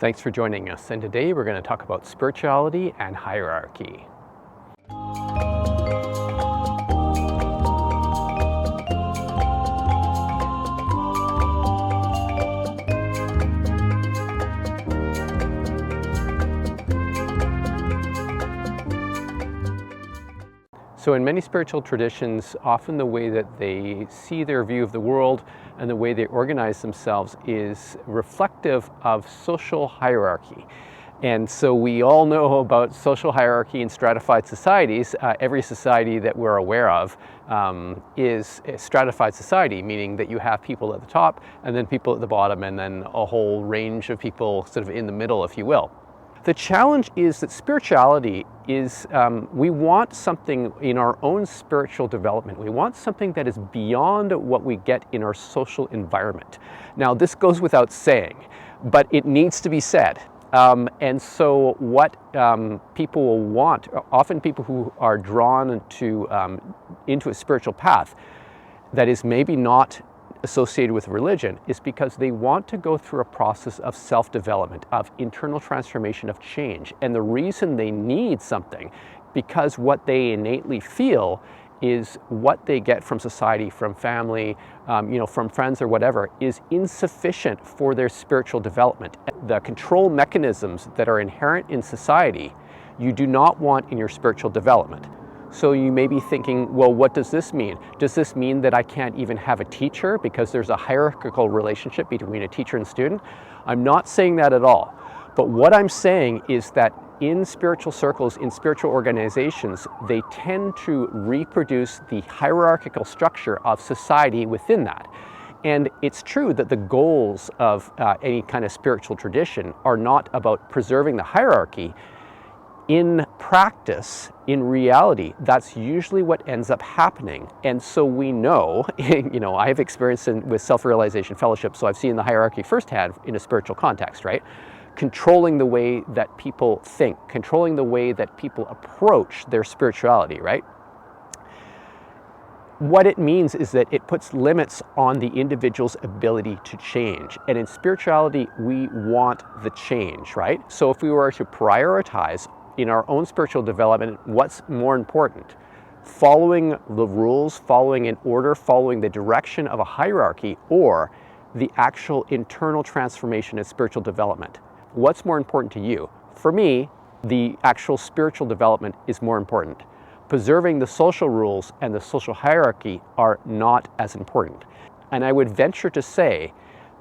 Thanks for joining us, and today we're going to talk about spirituality and hierarchy. So in many spiritual traditions, often the way that they see their view of the world and the way they organize themselves is reflective of social hierarchy. And so we all know about social hierarchy in stratified societies. Every society that we're aware of is a stratified society, meaning that you have people at the top and then people at the bottom and then a whole range of people sort of in the middle, if you will. The challenge is that spirituality is, we want something in our own spiritual development. We want something that is beyond what we get in our social environment. Now, this goes without saying, but it needs to be said. And so what people will want, often people who are drawn into a spiritual path that is maybe not associated with religion, is because they want to go through a process of self-development, of internal transformation, of change. And the reason they need something, because what they innately feel is what they get from society, from family, from friends or whatever, is insufficient for their spiritual development. The control mechanisms that are inherent in society, you do not want in your spiritual development. So you may be thinking, well, what does this mean? Does this mean that I can't even have a teacher because there's a hierarchical relationship between a teacher and student? I'm not saying that at all. But what I'm saying is that in spiritual circles, in spiritual organizations, they tend to reproduce the hierarchical structure of society within that. And it's true that the goals of any kind of spiritual tradition are not about preserving the hierarchy. In practice, in reality, that's usually what ends up happening. And so we know, I have experience with self-realization fellowship, so I've seen the hierarchy firsthand in a spiritual context, right? Controlling the way that people think, controlling the way that people approach their spirituality, right? What it means is that it puts limits on the individual's ability to change. And in spirituality, we want the change, right? So if we were to prioritize in our own spiritual development, what's more important? Following the rules, following an order, following the direction of a hierarchy, or the actual internal transformation and spiritual development? What's more important to you? For me, the actual spiritual development is more important. Preserving the social rules and the social hierarchy are not as important. And I would venture to say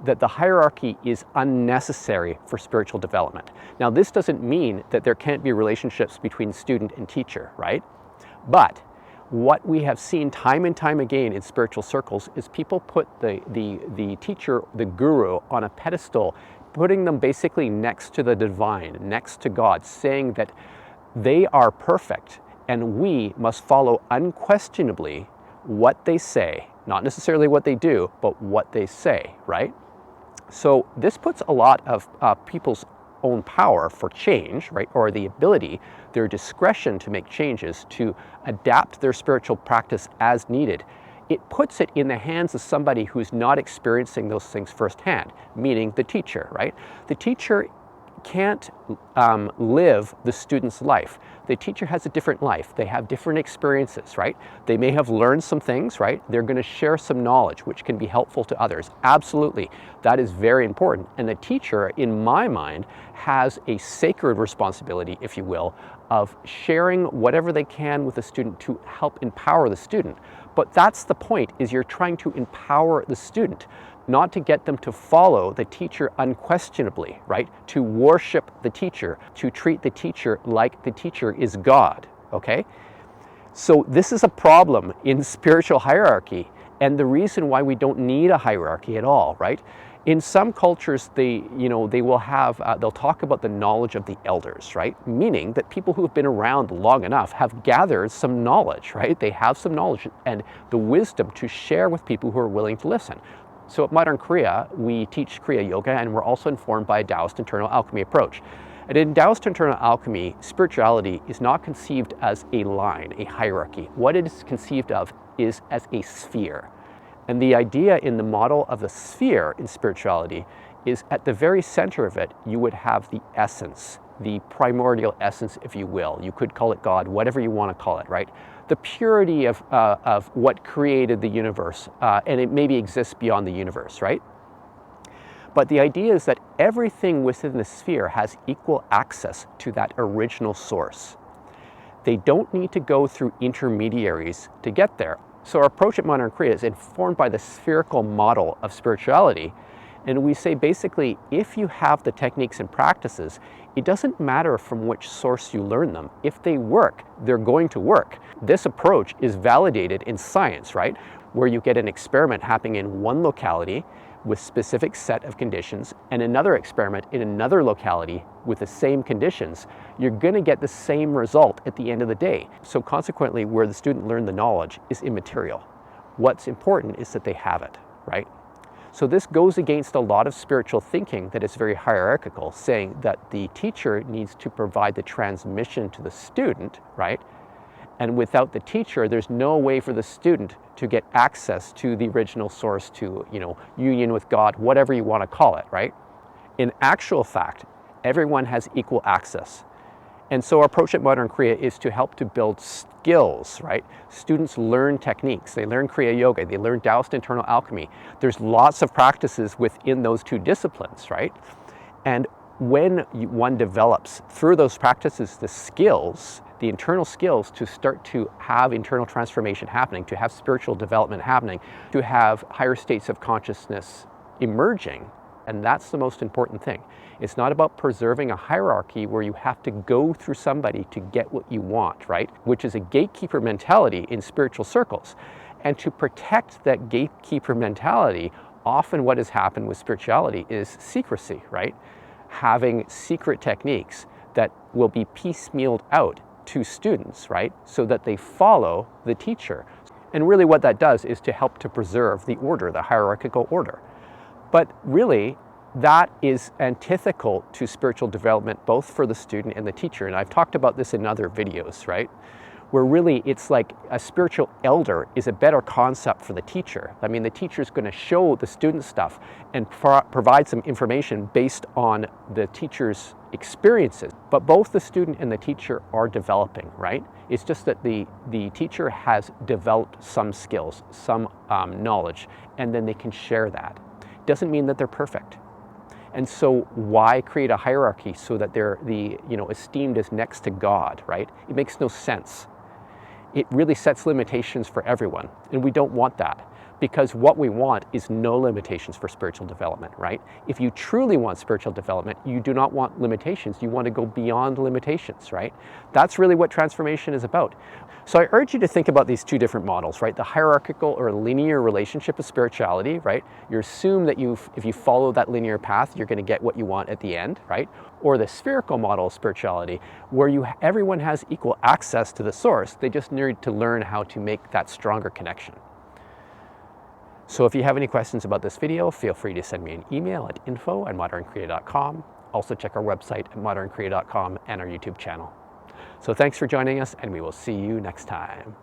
that the hierarchy is unnecessary for spiritual development. Now, this doesn't mean that there can't be relationships between student and teacher, right? But what we have seen time and time again in spiritual circles is people put the teacher, the guru, on a pedestal, putting them basically next to the divine, next to God, saying that they are perfect and we must follow unquestionably what they say, not necessarily what they do, but what they say, right? So this puts a lot of people's own power for change, right, or the ability, their discretion to make changes, to adapt their spiritual practice as needed. It puts it in the hands of somebody who's not experiencing those things firsthand, meaning the teacher, right? The teacher can't live the student's life. The teacher has a different life. They have different experiences, right? They may have learned some things, right? They're going to share some knowledge which can be helpful to others. Absolutely. That is very important. And the teacher, in my mind, has a sacred responsibility, if you will, of sharing whatever they can with the student to help empower the student. But that's the point, is you're trying to empower the student, not to get them to follow the teacher unquestionably, right? To worship the teacher, to treat the teacher like the teacher is God, okay? So this is a problem in spiritual hierarchy, and the reason why we don't need a hierarchy at all, right? In some cultures, they will have, they'll talk about the knowledge of the elders, right? Meaning that people who have been around long enough have gathered some knowledge, right? They have some knowledge and the wisdom to share with people who are willing to listen. So at Modern Kriya, we teach Kriya Yoga, and we're also informed by a Taoist internal alchemy approach. And in Taoist internal alchemy, spirituality is not conceived as a line, a hierarchy. What it is conceived of is as a sphere. And the idea in the model of the sphere in spirituality is at the very center of it, you would have the essence, the primordial essence, if you will. You could call it God, whatever you want to call it, right? The purity of what created the universe, and it maybe exists beyond the universe, right? But the idea is that everything within the sphere has equal access to that original source. They don't need to go through intermediaries to get there. So our approach at Modern Kriya is informed by the spherical model of spirituality. And we say basically, if you have the techniques and practices, it doesn't matter from which source you learn them. If they work, they're going to work. This approach is validated in science, right? Where you get an experiment happening in one locality with specific set of conditions and another experiment in another locality with the same conditions, you're going to get the same result at the end of the day. So consequently, where the student learned the knowledge is immaterial. What's important is that they have it, right? So this goes against a lot of spiritual thinking that is very hierarchical, saying that the teacher needs to provide the transmission to the student, right? And without the teacher, there's no way for the student to get access to the original source, to, union with God, whatever you want to call it, right? In actual fact, everyone has equal access. And so our approach at Modern Kriya is to help to build skills, right? Students learn techniques, they learn Kriya Yoga, they learn Taoist internal alchemy. There's lots of practices within those two disciplines, right? And when one develops through those practices the skills, the internal skills to start to have internal transformation happening, to have spiritual development happening, to have higher states of consciousness emerging, and that's the most important thing. It's not about preserving a hierarchy where you have to go through somebody to get what you want, right? Which is a gatekeeper mentality in spiritual circles. And to protect that gatekeeper mentality, often what has happened with spirituality is secrecy, right? Having secret techniques that will be piecemealed out to students, right? So that they follow the teacher. And really what that does is to help to preserve the order, the hierarchical order. But really, that is antithetical to spiritual development, both for the student and the teacher. And I've talked about this in other videos, right? Where really it's like a spiritual elder is a better concept for the teacher. I mean, the teacher is going to show the student stuff and provide some information based on the teacher's experiences. But both the student and the teacher are developing, right? It's just that the teacher has developed some skills, some knowledge, and then they can share that. Doesn't mean that they're perfect. And so why create a hierarchy so that they're esteemed as next to God, right? It makes no sense. It really sets limitations for everyone, and we don't want that, because what we want is no limitations for spiritual development, right? If you truly want spiritual development, you do not want limitations. You want to go beyond limitations, right? That's really what transformation is about. So I urge you to think about these two different models, right? The hierarchical or linear relationship of spirituality, right? You assume that if you follow that linear path, you're going to get what you want at the end, right? Or the spherical model of spirituality, where everyone has equal access to the source. They just need to learn how to make that stronger connection. So if you have any questions about this video, feel free to send me an email at info@modernkriya.com. Also check our website at modernkriya.com and our YouTube channel. So thanks for joining us, and we will see you next time.